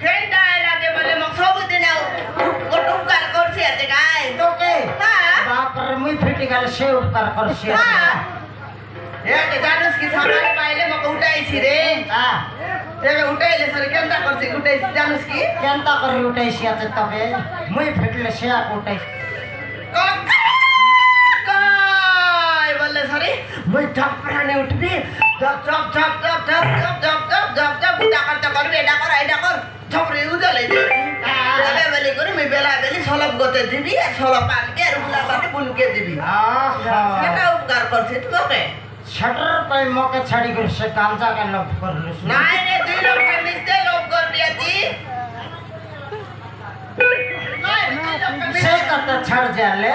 কেনটা লাগে বলে মোক সবুদিন উপকার করছি আছে গাই তোকে হ্যাঁ বাপর মুই ফিটি গেল সে উপকার করছি হ্যাঁ এ জানুস কি সকাল পাইলে মোক উঠাইছি রে হ্যাঁ তেবে উঠাইলে সরে কেনটা করছি উঠাইছি জানুস কি কেনটা করে উঠাইছি আছে তবে মুই ফিটলে সে উঠাইছি কই বললে সরি মুই ঠপ প্রাণে উঠবি জপ জপ জপ জপ জপ জপ জপ জপ জপ জপ বুটা করতে করবি এটা কর এটা কর ঝপড়ি উদলে তবে বলি করে মুই বেলা বেলি সলব গতে দিবি আর সলব পানকে আর উলা পাতে বুলকে দিবি এটা উপকার করছিস তোকে शटर पे मौके छड़ी कर से गांजा के लोग कर ले নাই রে দুই লোক মিশতে লোক করবি আছি से कत छड़ जाले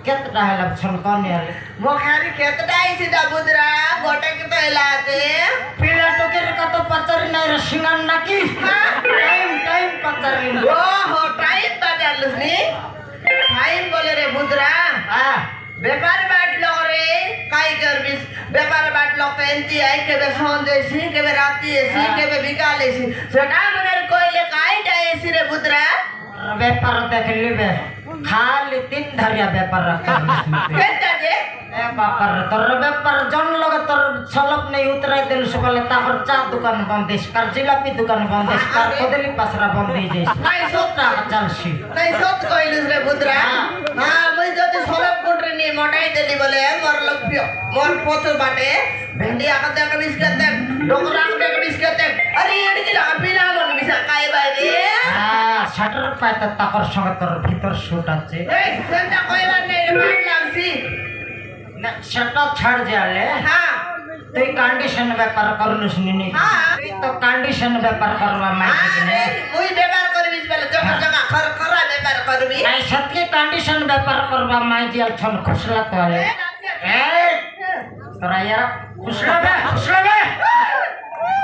कितना है लक्षण कौन है मोखारी केतडा आइसी दा बुदरा गोटे के तो इलाते पीला टोकर का तो पत्थर नहीं रसिंगन ना की टाइम टाइम पत्थर ओ हो टाइम बदलनी टाइम बोले रे बुदरा हां बेकार बाट लो रे काई करबिस बेकार बाट लो पेंती आई केबे संदेसी केबे राती एसी केबे बिकालेसी सेटा मनेर कोइले काई डाएसी रे बुदरा व्यापार देख लेबे खाली तीन धरिया व्यापार रखा केता जे ए बापर तोर व्यापार जन लगे तोर छलप नहीं उतराई देल सकले तापर चा दुकान बंदिश कर जिलापी दुकान बंदिश कर कोदली पसरा बंदी जेस নাই सोटा चलसी নাই সত কইলুস রে বুদরা হ্যাঁ মই যদি সলব কোটরে নি মোটাই দেলি বলে মোর লক্ষ্য মোর পথ বাটে ভেন্ডি আকাতে আকা বিস্কুট দে ডোকরা আকাতে আকা বিস্কুট দে আরে এডি কি লাগা পিলা মন বিসা কাই বাইরে হ্যাঁ শটার পাতে তাকর সঙ্গে তোর ভিতর শুট আছে এই সেটা কইবার নেই রে মান লাগছি না শটা ছাড় যালে হ্যাঁ তুই কন্ডিশন ব্যাপার করলুস নি হ্যাঁ তুই তো কন্ডিশন ব্যাপার করবা মাইকে আরে নে মুই বেবার করবিস বলে জগা জগা খর খরা বেবার করবি নাই সত্যি কন্ডিশন ব্যাপার করবা মাই দিয়াল ছন খুশলা তো আলে এই তোরা ইয়ার খুশলা বে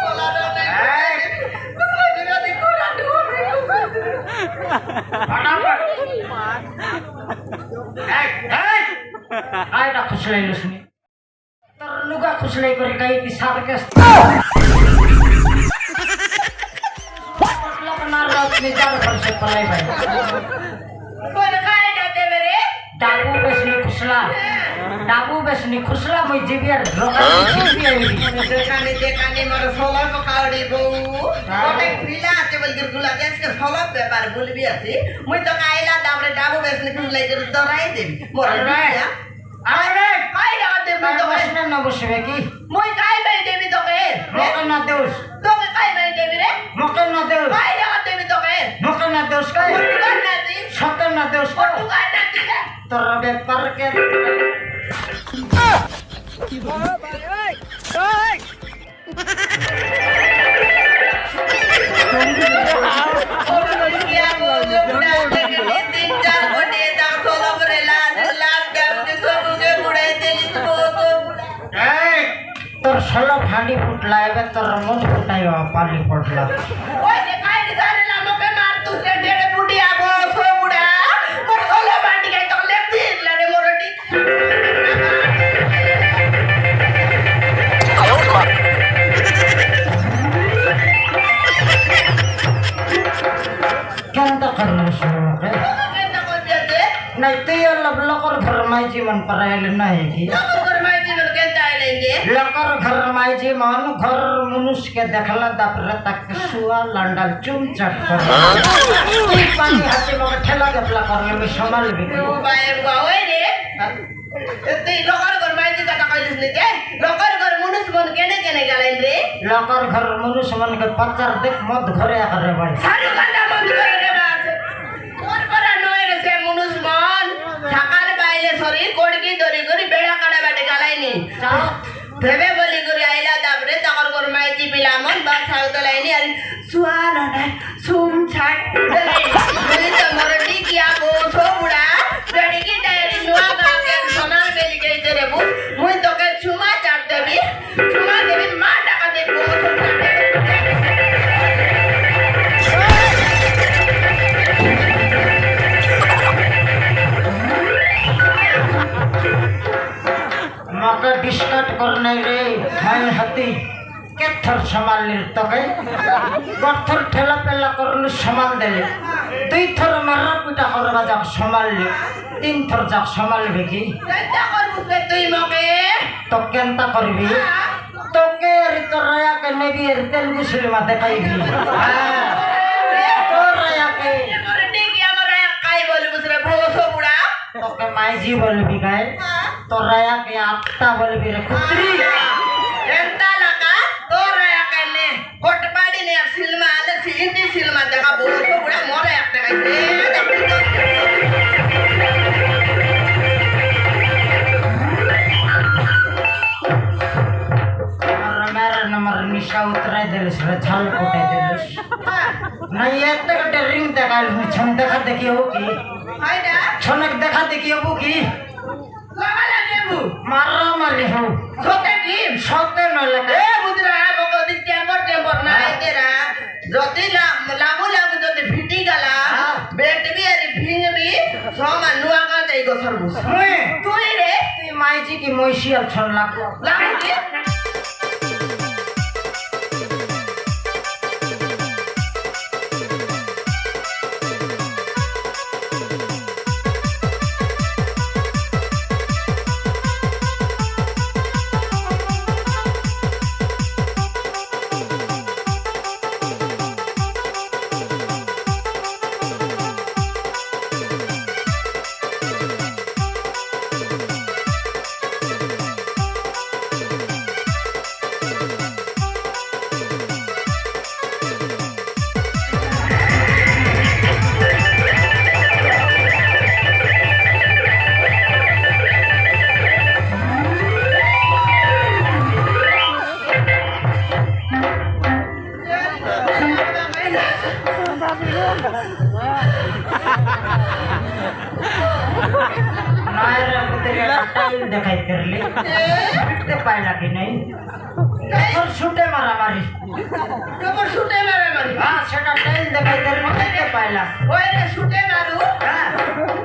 বলা না এই কুসলা দিনা দি কোরা ঢুরি ফটাফট এই আইটা খুশলাই লুসনি তোর লুগা খুশলাই করে কাই কি সারকে লোক না রাত নি জাল করছে পলাই ভাই কোন কাই দাতে রে ডাবু বেশনি খুশলা মই জিবিয়ার রকা জিবি আইলি দেখানি মোর সলব কাউড়ি বউ ওতে ফিলা আছে বলগির গুলা দেশকে সলব ব্যাপার বলবি আছে মুই তো কাইলা দামরে ডাবু বেশনি খুলাই করে দরাই দেবি মোর বিয়া আরে কাই দাও দে মুই তো বসনে না বসবে কি মুই কাই বাই দেবি তোকে মকে না দেউস তোকে কাই বাই দেবি রে মকে না দেউস কাই দাও দেবি তোকে মকে না দেউস কাই তুই না দি সতে না দেউস তুই না দি তোর ব্যাপার কে কি বল ভাই ওই তোর ষোলো ফাঁড়ি ফুটলা এবার তোর মন ফুটাই পালি পড়লা नहीं तो ये लकर घर माई जीवन पर नहीं की लकर घर माई जीवन घर मनुष्य के देखला दापरे तक सुआ लंडल चुम चट कर पानी हाथी में ठेला गपला कर ले संभाल भी ओ भाई गावे रे ते लकर घर माई जी कथा कइलिस नि के लकर घर मनुष्य मन केने केने गालेन रे लकर घर मनुष्य मन के पत्थर देख मत घरे करे भाई सारी गंदा मत करे रे बात और परा नय रे से मनुष्य मन ঢাকার বাইলে সরি কোড়কি দরি করি বেড়া কাটা বাটে গালাইনি ভেবে বলি করি আইলা তারপরে তখন কোর মাইজি পিলামন বাস সাউতে লাইনি আর সুয়ানা না সুম ছাট বলি তো মরটি কি আবো সোবুড়া বেড়ি কি ডায়রি নোয়া গাকে সোনার বেলি গইতে রে বু মুই তোকে চুমা চাট দেবি মা টাকা দেব मौका डिस्कट करने रे भाई हती কেথর সমালির তোকে গর্থর ঠেলা পেলা করলু সমাল দিলে 2 থর মারা পিটা করবা যাক সমাললি 3 থর যাক সমালবে কি কেনটা করবি তুই মকে তো কেনটা করবি তোকে আর তোর রায়াকে নেবি আর তেলুগু সিনেমা দেখাইবি তোর রায়াকে করে ঠিক আমার কাই বলি বুঝরে ভোসো বুড়া তোকে মাইজি বলবি গায় তোর রায়াকে আত্মা বলবি রে কুত্রি কেনটা লাগা তোর একানে কোটবাড়ি নে সিনেমা আলে হিন্দি সিনেমা দেখা ভোসো বুড়া মরে একটা গাইছে नंबर निशा उतराय दिलस रे छाल कोटे दिलस नहीं ये तक रिंग देखाल छन देखा देखी हो की हायडा छनक देखा देखी हो की লাগা লাগে বু मारा मारी हो সতে কি सते न लगे এ বুদরা বগদি টেম্পর না এরা যদি লাগু যদি ফিটি গলা বেটবি আর ভিংবি সমা নুয়া কা যাই গো সরবুস তুই রে তুই माइजी की मोइसियल छन लाग লাগু কি नायरा तेरे टाइल देखाई करले फिटते पाइला कि नहीं তোর শুটে মারামারি তোমার শুটে মারে মারি হ্যাঁ সেটা টাইল দেখাই করলে দেখতে পাইলা ওই রে শুটে মারু হ্যাঁ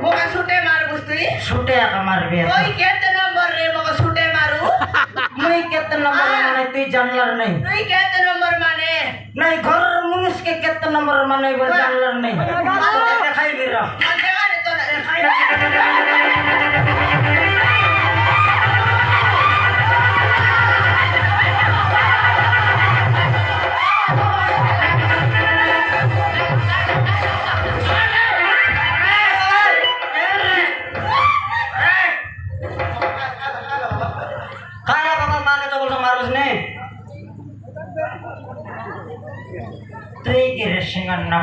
মোকা শুটে মারবুস তুই শুটে একা মারবি ওই কেতে নম্বর রে মোকা শুটে মারু মুই কেতে নম্বর মানে তুই জানলার নাই তুই কেতে নম্বর মানে নাই ঘর মানুষকে কেতে নম্বর মানে বল জানলার নাই তোকে দেখাইবি র দেখানে তো না দেখাই खाया बाबा माँ के तो बोल मारुस ने तुई के रेसिंग अन्ना